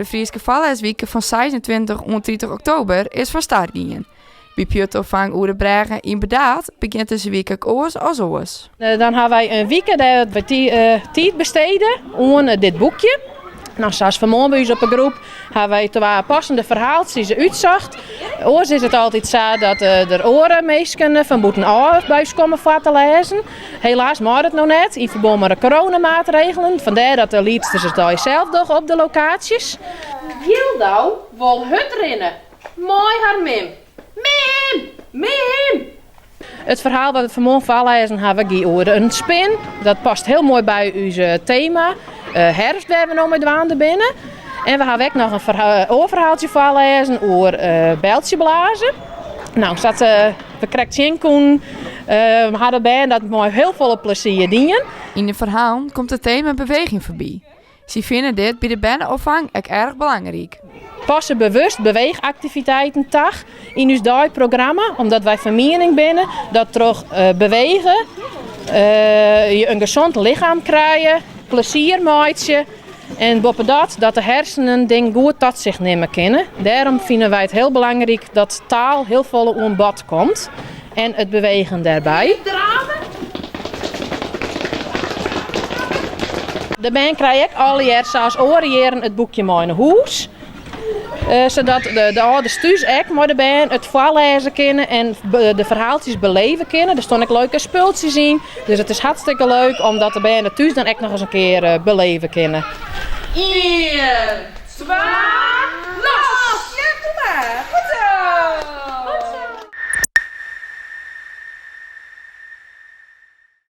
De Frieske Valleiswieke van 26 en 30 oktober is van start gegaan. Bij Pjutopvang Oerebregen inderdaad begint deze week ook oors als oors. Dan hebben wij een week dat we tijd besteden aan dit boekje. Nou, zoals vanmorgen bij ons op een groep hebben wij twee passende verhaaltjes die ze uitzocht. Oors is het altijd zo dat er oren mensen van boeten af bij ons komen voor te lezen. Helaas mag het nog net, in verband met de coronamaatregelen. Vandaar dat de liedsters het al zelf doen op de locaties. Gildau wil hut rennen. Mooi haar Mim. Mim! Mim! Het verhaal wat we vanmorgen voorlezen hebben we over een spin. Dat past heel mooi bij ons thema. Herfst waar we nog met waanden binnen. En we hebben ook nog een oorverhaaltje voorlezen over bijltje blazen. Nou, we krijgen zien kon. We hadden bij dat mooi heel veel plezier dienen. In het verhaal komt het thema beweging voorbij. Ze vinden dit bij de bannenopvang ook erg belangrijk. Passen bewust beweegactiviteiten dag in ons dagprogramma, omdat wij van mening binnen dat terug bewegen, je een gezond lichaam krijgen, plezier maken en boven dat de hersenen dingen goed tot zich nemen kunnen. Daarom vinden wij het heel belangrijk dat taal heel vol aan bod komt en het bewegen daarbij. De band krijgt ook alle jaar zoals oorjaren het boekje Mijn Huis. Zodat de ouders thuis ook met de band het voorlezen kunnen en de verhaaltjes beleven kunnen. Er staan ook leuke spultjes in. Dus het is hartstikke leuk omdat de band het thuis dan ook nog eens een keer beleven kunnen. 1, 2...